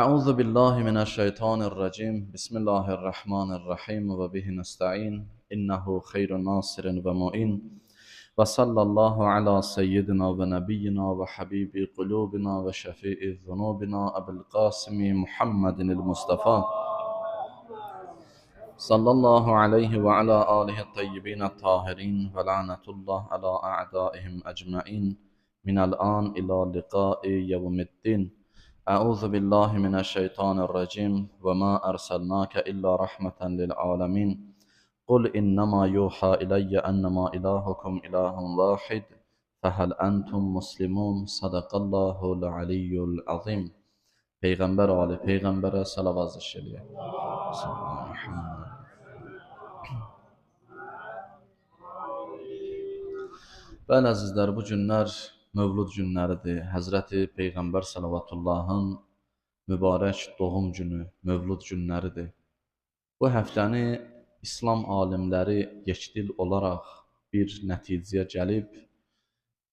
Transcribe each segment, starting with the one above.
أعوذ بالله من الشيطان الرجيم بسم الله الرحمن الرحيم وبه نستعين إنه خير ناصر ومعين وصلى الله على سيدنا ونبينا وحبيب قلوبنا وشفيع ذنوبنا أبي القاسم محمد المصطفى صلى الله عليه وعلى آله الطيبين الطاهرين ولعنة الله على أعدائهم أجمعين من الآن إلى لقاء يوم الدين. أعوذ بالله من الشيطان الرجيم وما أرسلناك إلا رحمة للعالمين قل إنما يوحى إلي أنما إلهكم إله واحد فهل أنتم مسلمون صدق الله العلي العظيم. Peyğəmbər ali Peyğəmbərə salavat eşəliyək. Bəli əzizlər, bu günlər Mövlud günləridir. Həzrəti Peyğəmbər Salavatullahın mübarək doğum günü, Mövlud günləridir. Bu həftəni İslam alimləri yekdil olaraq bir nəticəyə gəlib,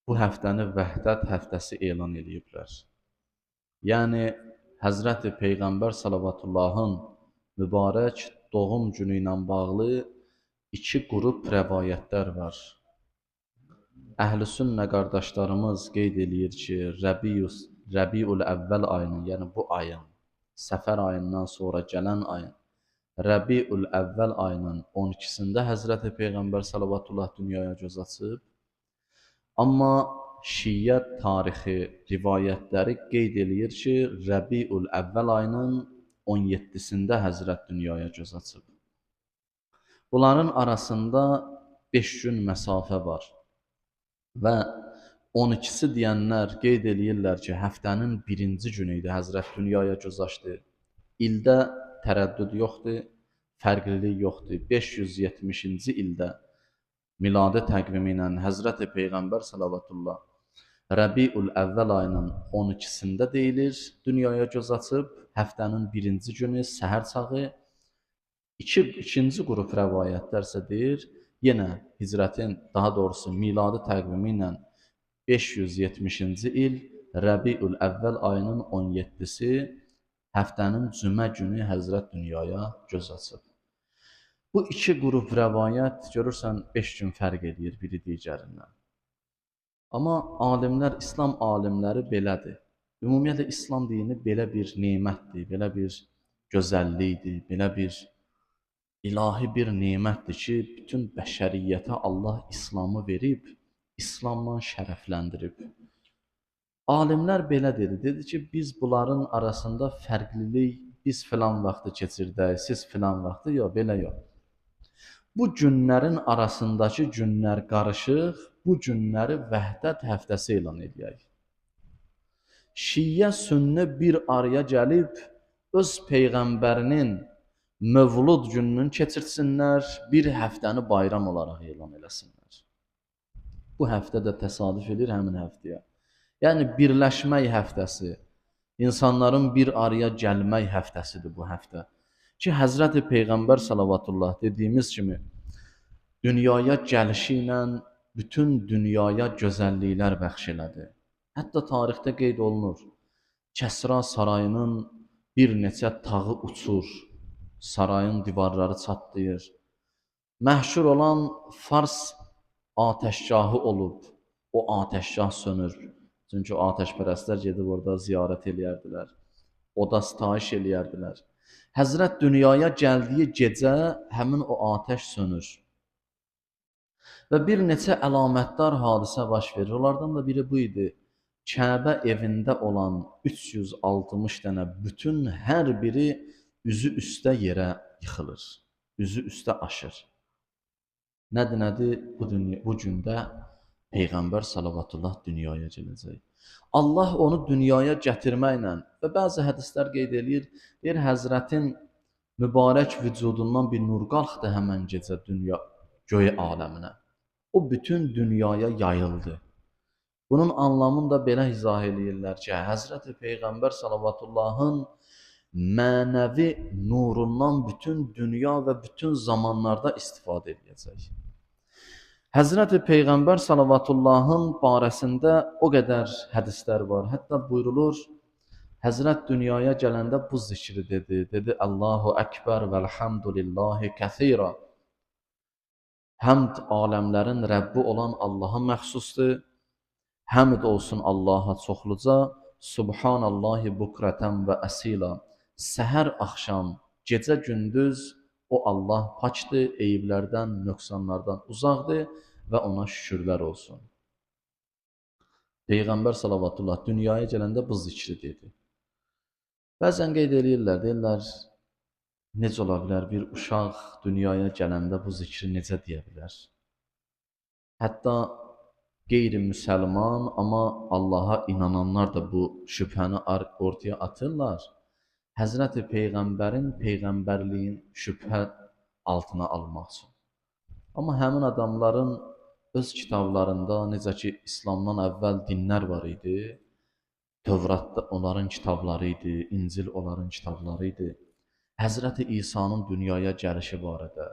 bu həftəni Vəhdət həftəsi elan ediblər. Yəni, Həzrəti Peyğəmbər Salavatullahın mübarək doğum günü ilə bağlı iki qrup rəvayətlər var. Əhl-i sünnə qardaşlarımız qeyd edir ki, Rəbiul əvvəl ayının, yəni bu ayın, Səfər ayından sonra gələn ayın, Rəbiul əvvəl ayının 12-sində Həzrəti Peyğəmbər Salavatullah dünyaya göz açıb. Amma Şiə tarixi rivayətləri qeyd edir ki, Rəbiul əvvəl ayının 17-sində Həzrət dünyaya göz açıb. Bunların arasında 5 gün məsafə var. Və 12-si deyənlər qeyd edirlər ki, həftənin birinci günü idi Həzrət dünyaya göz açdı. İldə tərəddüd yoxdur, fərqlilik yoxdur. 570-ci ildə miladi təqvimi ilə Həzrəti Peyğəmbər Salavatullah Rəbiul əvvəl ayının 12-sində deyilir, dünyaya göz açıb, həftənin birinci günü səhər çağı. İkinci qrup rəvayətlərsə deyir, yenə hicrətin, daha doğrusu miladi təqvimi ilə 570-ci il Rəbiul əvvəl ayının 17-si həftənin cümə günü Həzrət dünyaya göz açıb. Bu iki qrup rəvayət görürsən 5 gün fərq edir biri digərindən. Amma alimlər, İslam alimləri belədir. Ümumiyyətlə İslam dini belə bir nemətdir, belə bir gözəllikdir, belə bir İlahi bir nemətdir ki, bütün bəşəriyyətə Allah İslamı verib, İslamla şərəfləndirib. Alimlər belə dedi ki, biz bunların arasında fərqlilik, biz filan vaxtı keçirdək, siz filan vaxtı, yox, belə yox. Bu günlərin arasındakı günlər qarışıq, bu günləri Vəhdət həftəsi elan edək. Şiə sünnə bir araya gəlib, öz Peyğəmbərinin Mövlud gününü keçirtsinlər, bir həftəni bayram olaraq elan eləsinlər. Bu həftə də təsadüf edir həmin həftəyə. Yəni, birləşmək həftəsi, insanların bir araya gəlmək həftəsidir bu həftə. Ki, Həzrəti Peyğəmbər Salavatullah dediyimiz kimi, dünyaya gəlişi ilə bütün dünyaya gözəlliklər bəxş elədi. Hətta tarixdə qeyd olunur, Kəsra sarayının bir neçə tağı uçur, sarayın divarları çatlayır. Məhşur olan Fars atəşgahı olub, o atəşgah sönür. Çünki atəşpərəstlər gedib orada ziyarət eləyərdilər, oda sitayiş eləyərdilər. Həzrət dünyaya gəldiyi gecə həmin o atəş sönür. Və bir neçə əlamətdar hadisə baş verir. Onlardan da biri bu idi. Kəbə evində olan 360 dənə bütün hər biri üzü üstə yerə yıxılır, üzü üstə aşır. Nədir? Bu gündə Peyğəmbər Salavatullah dünyaya gələcək. Allah onu dünyaya gətirməklə və bəzi hədislər qeyd edir, deyir, Həzrətin mübarək vücudundan bir nur qalxdı həmən gecə göy aləminə. O bütün dünyaya yayıldı. Bunun anlamını da belə izah edirlər ki, Həzrəti Peyğəmbər Salavatullahın mənəvi nurundan bütün dünya və bütün zamanlarda istifadə edəcək. Həzrəti Peyğəmbər Salavatullahın barəsində o qədər hədislər var. Hətta buyurulur, Həzrət dünyaya gələndə bu zikri dedi. Dedi Allahu Ekber velhamdülillahi kəthira. Həmd aləmlərin Rəbbi olan Allaha məxsusdur. Həmd olsun Allaha çoxluca. Subhanallahi bukratan və əsila. Səhər axşam, gecə gündüz o Allah paçdır, eyiblərdən, nöqsanlardan uzaqdır və ona şükürlər olsun. Peyğəmbər salavatullah dünyaya gələndə bu zikri dedi. Bəzən qeyd edirlər, deyirlər, necə ola bilər bir uşaq dünyaya gələndə bu zikri necə deyə bilər? Hətta qeyri-müsəlman, amma Allaha inananlar da bu şübhəni ortaya atırlar. Həzrəti Peyğəmbərin peyğəmbərliyin şübhə altına almaq üçün. Amma həmin adamların öz kitablarında, necə ki, İslamdan əvvəl dinlər var idi, Tövratda onların kitabları idi, İncil onların kitabları idi. Həzrəti İsa'nın dünyaya gəlişi barədə,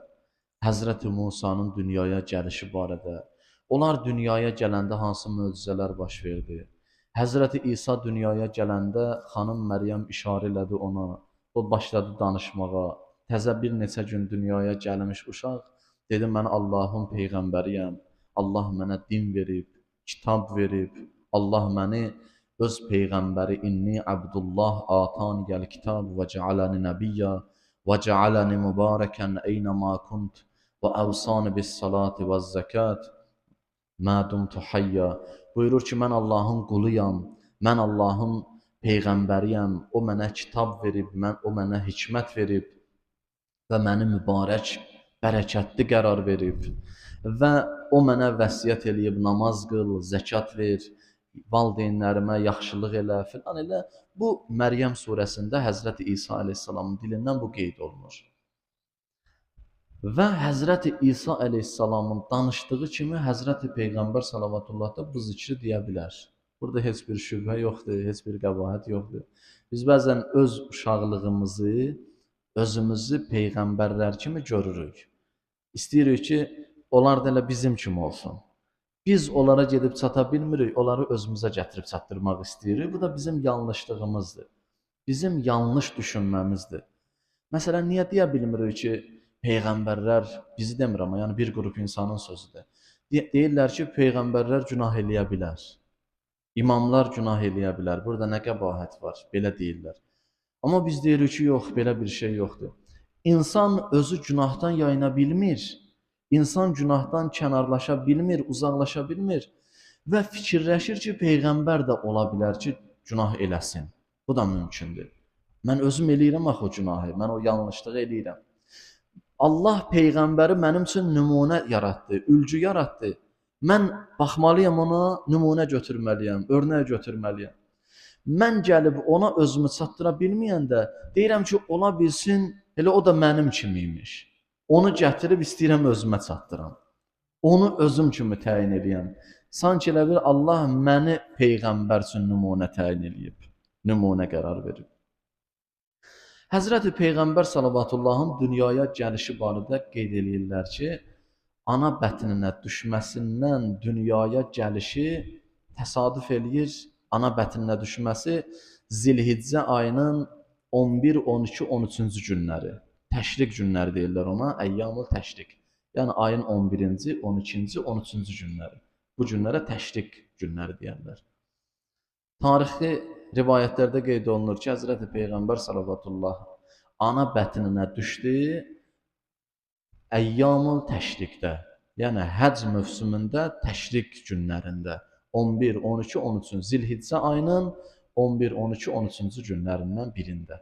Həzrəti Musa'nın dünyaya gəlişi barədə, onlar dünyaya gələndə hansı möcüzələr baş verdi? Həzrəti İsa dünyaya gələndə xanım Məryəm işarə elədi ona, o başladı danışmağa. Təzə bir neçə gün dünyaya gəlmiş uşaq dedi, mən Allahın peyğəmbəriyəm, Allah mənə din verib, kitab verib, Allah məni öz peyğəmbəri inni Abdullah ataniyəl kitab və cealəni nəbiyyə və cealəni mübarəkən eynəma kunt və əvsani bis salati və zəkat mə dumtu hayya. Buyurur ki, mən Allahın quluyam, mən Allahın peyğəmbəriyəm, o mənə kitab verib, o mənə hikmət verib və məni mübarək, bərəkətli qərar verib və o mənə vəsiyyət eləyib, namaz qıl, zəkat ver, valideynlərimə yaxşılıq elə, filan elə. Bu, Məryəm surəsində Həzrəti İsa aleyhissalamın dilindən bu qeyd olunur. Və Həzrəti İsa aleyhissalamın danışdığı kimi Həzrəti Peyğəmbər salavatullah da bu zikri deyə bilər. Burada heç bir şübhə yoxdur, heç bir qəbahət yoxdur. Biz bəzən öz uşaqlığımızı, özümüzü peyğəmbərlər kimi görürük. İstəyirik ki, onlar da elə bizim kimi olsun. Biz onlara gedib çata bilmirik, onları özümüzə gətirib çatdırmaq istəyirik. Bu da bizim yanlışlığımızdır. Bizim yanlış düşünməmizdir. Məsələn, niyə deyə bilmirik ki, peyğəmbərlər, bizi demir amma, yəni bir qrup insanın sözüdür. Deyirlər ki, peyğəmbərlər günah eləyə bilər. İmamlar günah eləyə bilər. Burada nə qəbahət var? Belə deyirlər. Amma biz deyirik ki, yox, belə bir şey yoxdur. İnsan özü günahdan yayına bilmir. İnsan günahdan kənarlaşa bilmir, uzaqlaşa bilmir və fikirləşir ki, peyğəmbər də ola bilər ki, günah eləsin. Bu da mümkündür. Mən özüm eləyirəm axı o günahı, mən o yanlışlığı eləyirəm. Allah peyğəmbəri mənim üçün nümunə yaratdı, ülcü yaratdı. Mən baxmalıyam ona, nümunə götürməliyəm, örnək götürməliyəm. Mən gəlib ona özümü çatdıra bilməyəndə deyirəm ki, ola bilsin, elə o da mənim kimiymiş. Onu gətirib istəyirəm özümə çatdıram. Onu özüm kimi təyin eləyəm. Sanki elə bir Allah məni peyğəmbər üçün nümunə təyin eləyib, nümunə qərar verib. Həzrəti Peyğəmbər salavatullahın dünyaya gəlişi barədə qeyd eləyirlər ki, ana bətninə düşməsindən dünyaya gəlişi təsadüf eləyir. Ana bətninə düşməsi Zilhiccə ayının 11, 12, 13-cü günləri. Təşrik günləri deyirlər ona, əyyamul təşrik. Yəni ayın 11-ci, 12-ci, 13-cü günləri. Bu günlərə təşrik günləri deyirlər. Tarixi rivayətlərdə qeyd olunur ki, Həzrəti Peyğəmbər salavatullah ana bətninə düşdü əyyamul təşrikdə. Yəni həcc mövsümündə təşrik günlərində 11, 12, 13-cü Zilhiccə ayının 11, 12, 13-cü günlərindən birində.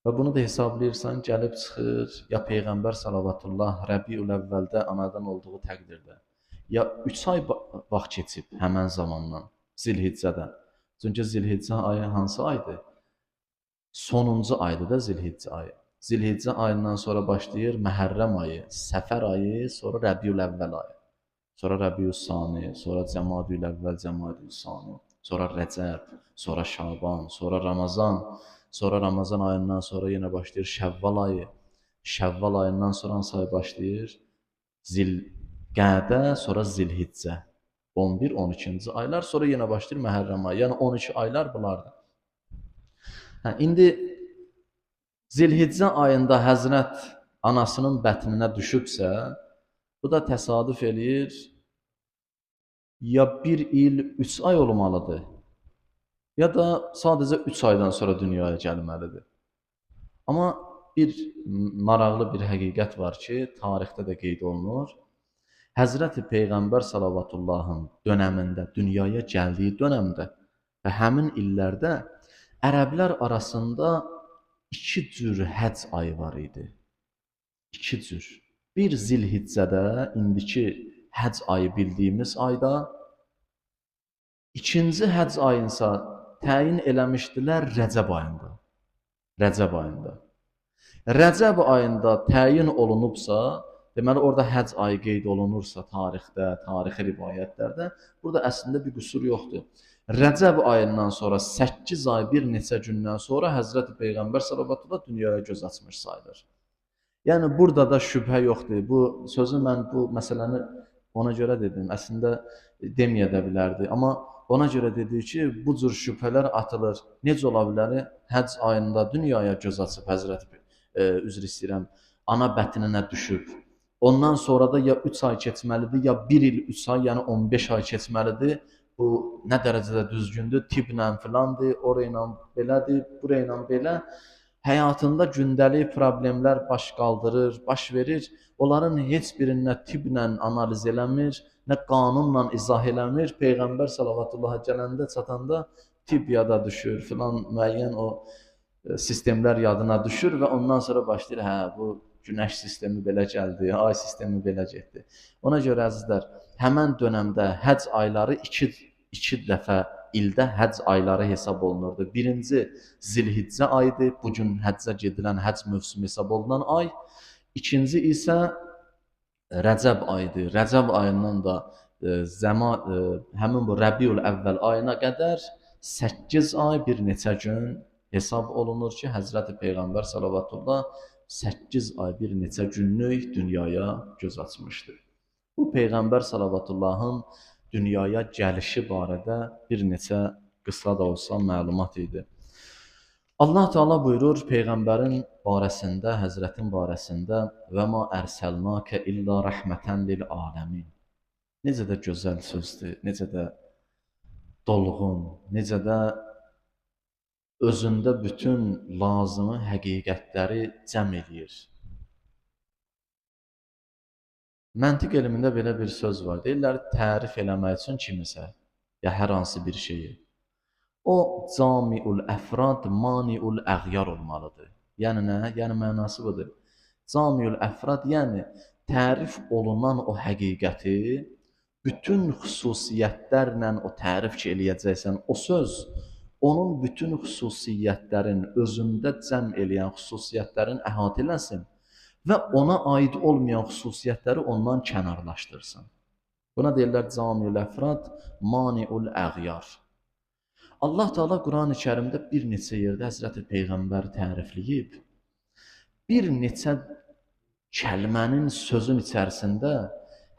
Və bunu da hesablayırsan, gəlib çıxır, ya Peyğəmbər salavatullah Rəbiül əvvəldə anadan olduğu təqdirdə, ya 3 ay vaxt keçib həmən zamandan, Zilhiccədən. Çünki Zilhiccə ayı hansı aydır? Sonuncu aydır da Zilhiccə ayı. Zilhiccə ayından sonra başlayır Məhərrəm ayı, Səfər ayı, sonra Rəbiül əvvəl ayı. Sonra Rəbiül sani, sonra Cəmadül əvvəl, Cəmadül sani, sonra Rəcəb, sonra Şaban, sonra Ramazan. Sonra Ramazan ayından sonra yenə başlayır Şəvval ayı. Şəvval ayından sonra hansı ay başlayır? Zilqədə, sonra Zilhiccə. 11, 12-ci aylar, sonra yenə başlayır Məhərrəm ayı. Yəni 12 aylar bunlardır. Hə, indi Zilhiccə ayında Həzrət anasının bətninə düşübsə, bu da təsadüf eləyir, ya 1 il 3 ay olmalıdır, ya da sadəcə 3 aydan sonra dünyaya gəlməlidir. Amma bir maraqlı bir həqiqət var ki, tarixdə də qeyd olunur. Həzrəti Peyğəmbər sallallahu dönəmində, dünyaya gəldiyi dönəmdə və həmin illərdə ərəblər arasında 2 cür həcc ayı var idi. 2 cür. Bir Zilhiccədə, indiki həcc ayı bildiyimiz ayda, ikinci həcc ayınsa təyin eləmişdilər Rəcəb ayında. Rəcəb ayında. Rəcəb ayında təyin olunubsa, deməli orada həcc ayı qeyd olunursa tarixdə, tarixi rivayətlərdə, burada əslində bir qüsur yoxdur. Rəcəb ayından sonra 8 ay bir neçə gündən sonra Həzrəti Peyğəmbər sallallahu əleyhi və səlləm dünyaya göz açmış sayılır. Yəni burada da şübhə yoxdur. Bu sözü mən bu məsələni ona görə dedim. Əslində deməyə də bilərdi, amma ona görə dedi ki, bu cür şübhələr atılır. Necə ola bilər? Həcc ayında dünyaya göz açıb Həzrəti üzr istəyirəm, ana bətninə düşüb. Ondan sonra da ya 3 ay keçməlidir, ya 1 il 3 ay, yəni 15 ay keçməlidir. Bu nə dərəcədə düzgündür? Tibblə filandır, orayla belədir, burayla belə. Həyatında gündəlik problemlər baş qaldırır, baş verir. Onların heç birini nə tibblə analiz eləmir, nə qanunla izah eləmir. Peyğəmbər sallallahu gələndə, çatanda tibb yada düşür, filan müəyyən o sistemlər yadına düşür və ondan sonra başlayır, hə, bu günəş sistemi belə gəldi, ay sistemi belə getdi. Ona görə əzizlər, həmən dönəmdə həcc ayları iki dəfə ildə həcc ayları hesab olunurdu. Birinci Zilhiccə ayıdır, bugün həccə gedilən həcc mövsümü hesab olunan ay. İkinci isə Rəcəb ayıdır. Rəcəb ayından da həmin bu Rəbiül Əvvəl ayına qədər 8 ay bir neçə gün hesab olunur ki, Həzrəti Peyğəmbər sallallahu 8 ay bir neçə günlük dünyaya göz açmışdır. Bu Peyğəmbər sallallahu dünyaya gəlişi barədə bir neçə qısa da olsa məlumat idi. Allah Teala buyurur Peyğəmbərin barəsində, Həzrətin barəsində və ma ərsəlnəkə illə rəhmətən lil aləmin. Necə də gözəl sözdür, necə də dolğun, necə də özündə bütün lazımı həqiqətləri cəm eləyir. Məntiq elmində belə bir söz var. Deyirlər, tərif eləmək üçün kimisə, ya hər hansı bir şeyi. O, camiul əfrad, maniul əğyar olmalıdır. Yəni nə? Yəni mənası budur. Camiul əfrad, yəni tərif olunan o həqiqəti bütün xüsusiyyətlərlə o tərif ki eləyəcəksən, o söz, onun bütün xüsusiyyətlərin özündə cəm eləyən xüsusiyyətlərin əhatə eləsin və ona aid olmayan xüsusiyyətləri ondan kənarlaşdırsın. Buna deyirlər camiul əfrad, maniul əğyar. Allah Teala Quran-ı Kərimdə bir neçə yerdə Həzrəti Peyğəmbər tərifləyib, bir neçə kəlmənin sözün içərisində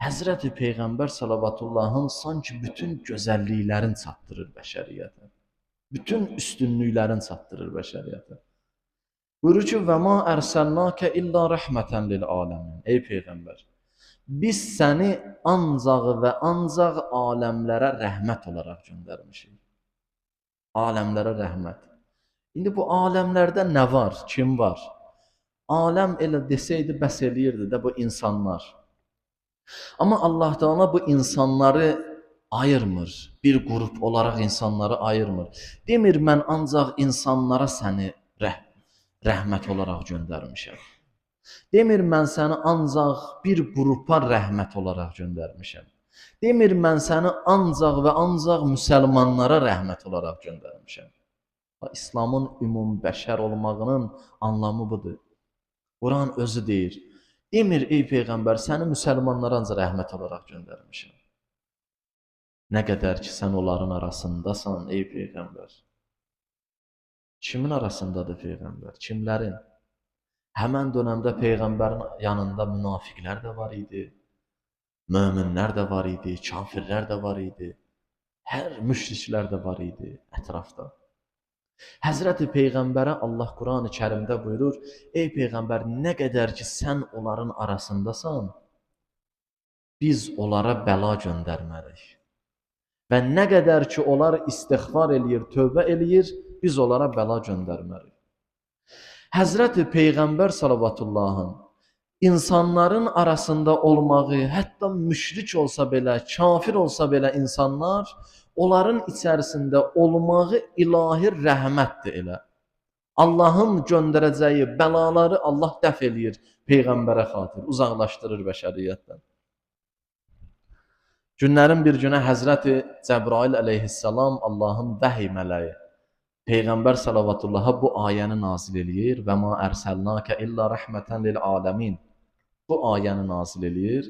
Həzrəti Peyğəmbər sallallahu sanki bütün gözəlliklərini çatdırır bəşəriyyətə. Bütün üstünlüklərini çatdırır bəşəriyyətə. Buyurur ki, və ma ərsəlnəkə illə rəhmətən lil aləmin. Ey Peyğəmbər, biz səni ancaq və ancaq aləmlərə rəhmət olaraq göndərmişik. Aləmlərə rəhmət. İndi bu aləmlərdə nə var, kim var? Aləm elə desəydi, bəs eləyirdi də bu insanlar. Amma Allah Teala bu insanları ayırmır, bir qrup olaraq insanları ayırmır. Demir, mən ancaq insanlara səni rəhmət olaraq göndərmişəm. Demir, mən səni ancaq bir qrupa rəhmət olaraq göndərmişəm. Demir, mən səni ancaq və ancaq müsəlmanlara rəhmət olaraq göndərmişəm. İslamın ümum bəşər olmağının anlamı budur. Quran özü deyir, demir, ey Peyğəmbər, səni müsəlmanlara ancaq rəhmət olaraq göndərmişəm. Nə qədər ki, sən onların arasındasan, ey Peyğəmbər. Kimin arasındadır Peyğəmbər? Kimlərin? Həmən dönəmdə Peyğəmbərin yanında münafiqlər də var idi, möminlər də var idi, kafirlər də var idi, hər müşriklər də var idi ətrafda. Həzrəti Peyğəmbərə Allah Qurani Kərimdə buyurur, ey Peyğəmbər, nə qədər ki sən onların arasındasan, biz onlara bəla göndərmərik. Və nə qədər ki onlar istiğfar eləyir, tövbə eləyir, biz onlara bəla göndərmərik. Həzrəti Peyğəmbər sallavatullahın insanların arasında olmağı, hətta müşrik olsa belə, kafir olsa belə insanlar, onların içərisində olmağı ilahi rəhmətdir elə. Allahın göndərəcəyi bəlaları Allah dəf eləyir Peyğəmbərə xatir, uzaqlaşdırır bəşəriyyətdən. Günlərin bir günə Həzrəti Cəbrail əleyhissalam, Allahın vəhiy mələyi, Peyğəmbər sallavatullaha bu ayəni nazil eləyir və ma ərsəlnəkə illə rəhmətən lil aləmin. Bu ayəni nazil eləyir.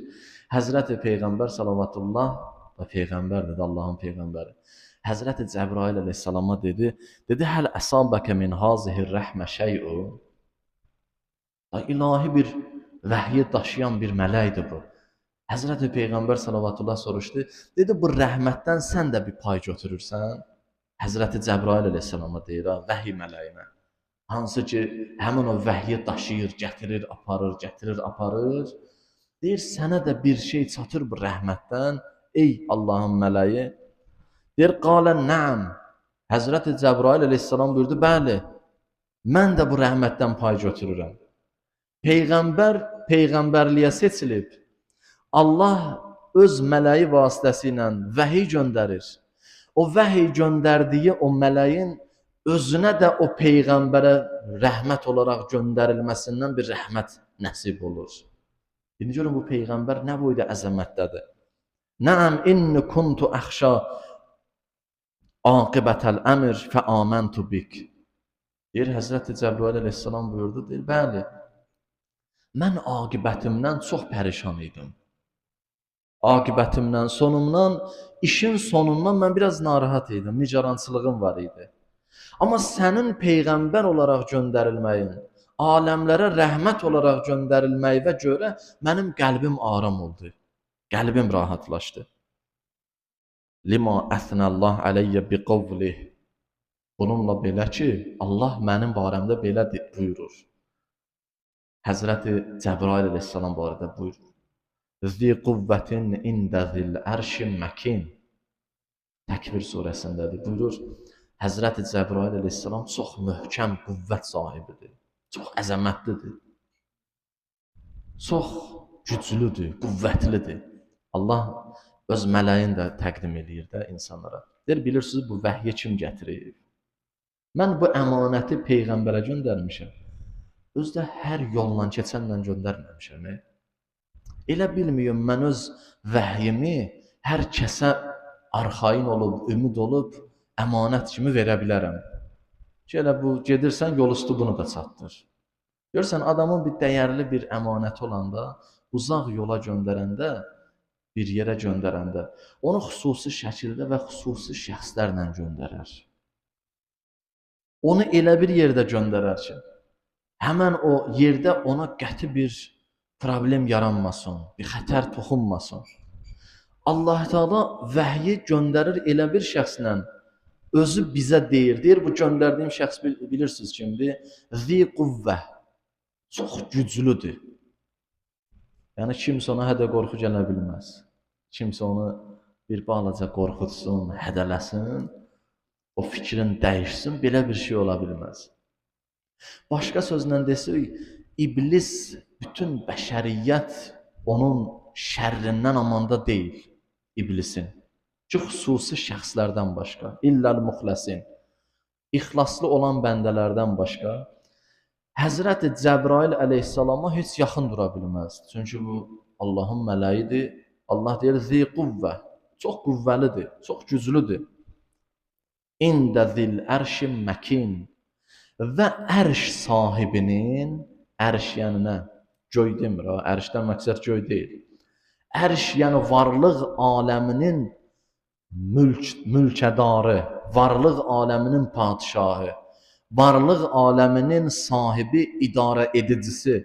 Həzrəti Peyğəmbər sallallahu və Peyğəmbərdir, Allahın Peyğəmbəri. Həzrəti Cəbrail əleyhissalama dedi, həl əsabəkə min hazihir rəhmə şey'u. İlahi bir vəhyi daşıyan bir mələkdir bu. Həzrəti Peyğəmbər sallallahu soruşdu, dedi, bu rəhmətdən sən də bir pay götürürsən? Həzrəti Cəbrail əleyhissalama deyir, vəhiy mələyinə. Hansı ki, həmin o vəhyi daşıyır, gətirir, aparır. Deyir, sənə də bir şey çatır bu rəhmətdən, ey Allahın mələyi. Deyir, qalə nəam. Həzrəti Cəbrail əleyhissalam buyurdu, bəli, mən də bu rəhmətdən pay götürürəm. Peyğəmbər Peyğəmbərliyə seçilib, Allah öz mələyi vasitəsilə vəhiy göndərir. O vəhiy göndərdiyi o mələyin özünə də o Peyğəmbərə rəhmət olaraq göndərilməsindən bir rəhmət nəsib olur. İndi görün, bu Peyğəmbər nə boyda əzəmətdədir. Nəam inni kuntu əxşa aqibətəl əmr fə aməntu bik. Deyir, Həzrəti Cəbrail əleyhissalam buyurdu, deyir, bəli, mən aqibətimdən çox pərişan idim. Aqibətimdən, sonumdan, işin sonundan mən biraz narahat idim, nicarançılığım var idi. Amma sənin Peyğəmbər olaraq göndərilməyin, aləmlərə rəhmət olaraq göndərilməyinə görə mənim qəlbim aram oldu, qəlbim rahatlaşdı. Lima əsnəllah əleyyə biqovlih. Bununla belə ki, Allah mənim barəmdə belə buyurur. Həzrəti Cəbrail əleyhissalam barədə buyurur. Zi quvvətin ində zil ərşin məkin. Təkvir surəsindədir. Buyurur, Həzrəti Cəbrail əleyhissalam çox möhkəm qüvvət sahibidir. Çox əzəmətlidir. Çox güclüdür, qüvvətlidir. Allah öz mələyini də təqdim edir də insanlara. Deyir, bilirsiniz, bu vəhyi kim gətirir? Mən bu əmanəti Peyğəmbərə göndərmişəm. Özdə hər yolla keçənlə göndərməmişəm. Elə bilmiyim, mən öz vəhyimi hər kəsə arxain olub, ümid olub, əmanət kimi verə bilərəm. Ki, elə bu, gedirsən, yol üstü bunu da çatdır. Görsən, adamın bir dəyərli bir əmanəti olanda, uzaq yola göndərəndə, bir yerə göndərəndə, onu xüsusi şəkildə və xüsusi şəxslərlə göndərər. Onu elə bir yerdə göndərər ki, həmən o yerdə ona qəti bir problem yaranmasın, bir xətər toxunmasın. Allah Teala vəhyi göndərir elə bir şəxslə, özü bizə deyir, bu göndərdiyim şəxs bilirsiniz kimdir? Zi quvvə, çox güclüdür. Yəni, kimsə ona hədə qorxu gələ bilməz. Kimsə onu bir balaca qorxutsun, hədələsin, o fikrin dəyişsin, belə bir şey ola bilməz. Başqa sözlə desək, iblis, bütün bəşəriyyət onun şərrindən amanda deyil, iblisin. Ki, xüsusi şəxslərdən başqa, illəl muxləsin, ixlaslı olan bəndələrdən başqa, Həzrəti Cəbrail əleyhissalama heç yaxın dura bilməz. Çünki bu Allahın mələyidir. Allah deyir, zi quvvə, çox quvvəlidir, çox güclüdür. İndə zil ərşin məkin. Və ərş sahibinin, ərş yəni nə? Göy demir, ərşdən məqsəd göy deyil. Ərş yəni varlıq aləminin mülkədarı, varlıq aləminin padişahı, varlıq aləminin sahibi, idarə edicisi.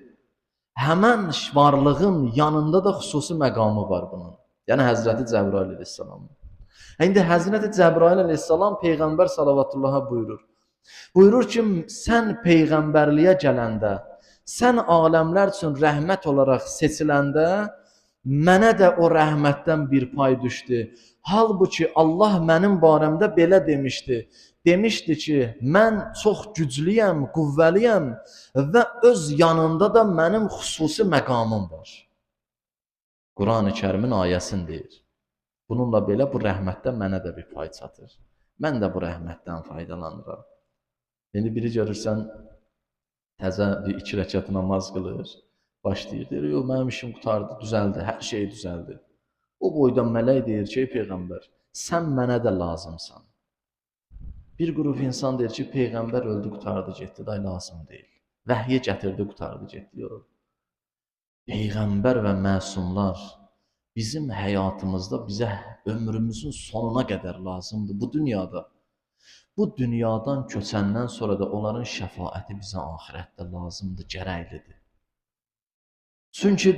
Həmən varlığın yanında da xüsusi məqamı var bunun. Yəni Həzrəti Cəbrail əleyhissalam. İndi Həzrəti Cəbrail əleyhissalam Peyğəmbər sallallahu buyurur. Buyurur ki, sən peyğəmbərliyə gələndə, sən aləmlər üçün rəhmət olaraq seçiləndə, mənə də o rəhmətdən bir pay düşdü. Halbuki Allah mənim barəmdə belə demişdi. Demişdi ki, mən çox güclüyəm, qüvvəliyəm və öz yanında da mənim xüsusi məqamım var. Quran-ı Kərimin ayəsini deyir. Bununla belə bu rəhmətdən mənə də bir pay çatır. Mən də bu rəhmətdən faydalanıram. İndi biri görürsən, təzə bir 2 rəkat namaz qılır, başlayır, deyir, yox, mənim işim qutardı, düzəldi, hər şey düzəldi. O boydan mələk deyir ki, ey Peyğəmbər, sən mənə də lazımsan. Bir qrup insan deyir ki, Peyğəmbər öldü, qutardı, getdi, day lazım deyil. Vəhyi gətirdi, qutardı, getdi, yox. Peyğəmbər və məsumlar bizim həyatımızda bizə ömrümüzün sonuna qədər lazımdır bu dünyada. Bu dünyadan köçəndən sonra da onların şəfaəti bizə axirətdə lazımdır, gərəklidir. Çünki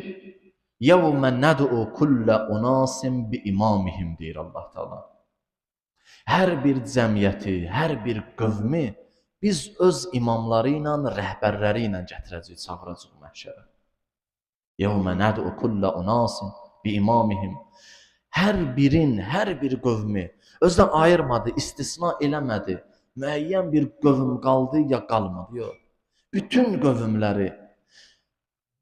yevmə nəd'u kullə unasin bi imamihim deyir Allah Teala. Hər bir cəmiyyəti, hər bir qövmi biz öz imamları ilə, rəhbərləri ilə gətirəcəyik, çağıracaq məhşərə. Yevmə nəd'u kullə unasin bi imamihim. Hər bir qövmi özdən ayırmadı, istisna eləmədi. Müəyyən bir qövm qaldı ya qalmadı, yox. Bütün qövmləri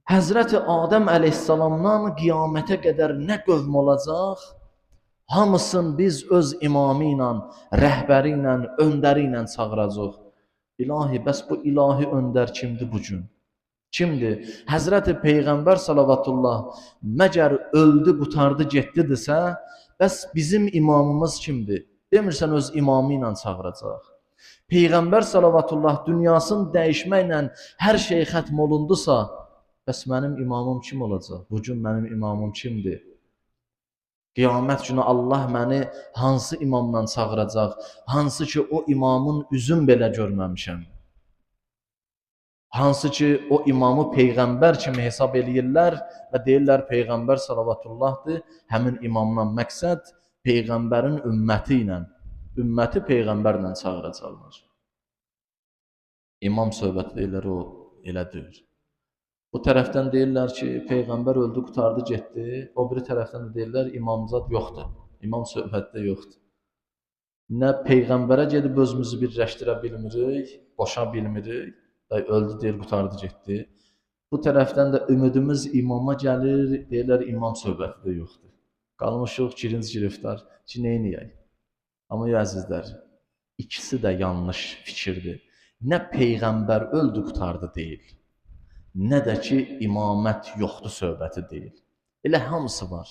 Həzrəti Adəm əleyhissalamdan qiyamətə qədər nə qövm olacaq? Hamısını biz öz imamı ilə, rəhbəri ilə, öndəri ilə çağıracaq. İlahi, bəs bu ilahi öndər kimdir bu gün? Kimdir? Həzrəti Peyğəmbər salavatullah məgər öldü, qutardı, getdidirsə, bəs bizim imamımız kimdir? Demirsən öz imamı ilə çağıracaq. Peyğəmbər salavatullah dünyasını dəyişməklə hər şey xətm olundusa, bəs mənim imamım kim olacaq? Bugün mənim imamım kimdir? Qiyamət günü Allah məni hansı imamla çağıracaq? Hansı ki o imamın üzün belə görməmişəm. Hansı ki o imamı Peyğəmbər kimi hesab eləyirlər və deyirlər Peyğəmbər salavatullahdır. Həmin imamdan məqsəd Peyğəmbərin ümməti ilə, ümməti Peyğəmbərlə çağıracaqlar. İmam söhbəti deyirlər, o elə deyir. Bu tərəfdən deyirlər ki, Peyğəmbər öldü, qutardı, getdi. O biri tərəfdən də deyirlər, imamzad yoxdur. İmam söhbətdə yoxdur. Nə Peyğəmbərə gedib özümüzü birləşdirə bilmirik, boşa bilmirik. Öldü, deyir, qutardı, getdi. Bu tərəfdən də ümidimiz imama gəlir, deyirlər, imam söhbəti də yoxdur. Qalmışıq girinci giriftar ki, neyniyək? Amma ya əzizlər, ikisi də yanlış fikirdir. Nə Peyğəmbər öldü, qutardı deyil. Nə də ki, imamət yoxdur söhbəti deyil. Elə hamısı var.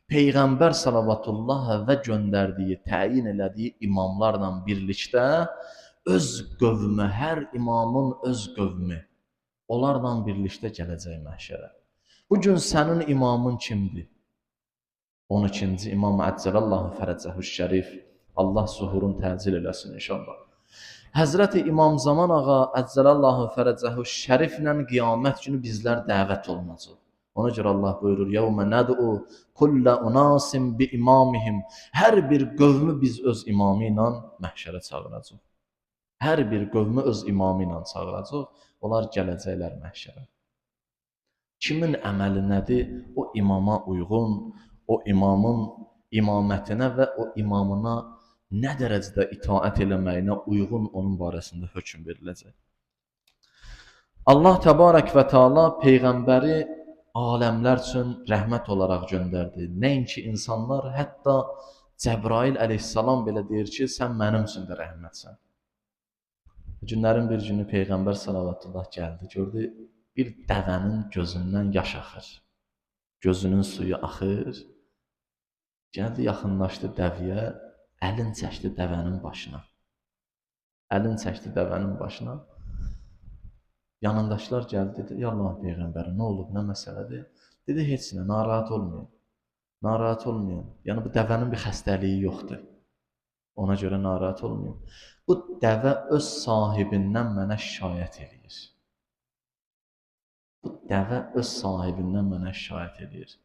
Peyğəmbər salavatullah və göndərdiyi, təyin elədiyi imamlarla birlikdə öz qövmü, hər imamın öz qövmü, onlarla birlikdə gələcək məhşərə. Bugün sənin imamın kimdir? 12-ci İmam Əccəlallahu Fərəcəhüş Şərif, Allah zuhurun təcil eləsin inşallah. Həzrəti İmam Zaman ağa Əccəlallahu Fərəcəhüş Şəriflə qiyamət günü bizlər dəvət olunacaq. Ona görə Allah buyurur, yevmə nəd'u kullə unasin bi imamihim. Hər bir qövmü biz öz imamı ilə məhşərə çağıracaq. Hər bir qövmü öz imamı ilə çağıracaq, onlar gələcəklər məhşərə. Kimin əməli nədir? O imama uyğun, o imamın imamətinə və o imamına nə dərəcədə itaət eləməyinə uyğun onun barəsində hökm veriləcək. Allah təbarək və teala Peyğəmbəri aləmlər üçün rəhmət olaraq göndərdi. Nəinki insanlar, hətta Cəbrail əleyhissalam belə deyir ki, sən mənim üçün də rəhmətsən. Günlərin bir günü Peyğəmbər salavatullah gəldi, gördü bir dəvənin gözündən yaş axır. Gözünün suyu axır. Gəldi, yaxınlaşdı dəvəyə, əlin çəkdi dəvənin başına. Əlin çəkdi dəvənin başına. Yanındaşlar gəldi, dedi, ya Allah Peyğəmbəri, nə olub, nə məsələdir? Dedi, heç nə, narahat olmayın. Narahat olmayın. Yəni, bu dəvənin bir xəstəliyi yoxdur. Ona görə narahat olmayın. Bu dəvə öz sahibindən mənə şikayət edir. Bu dəvə öz sahibindən mənə şikayət edir.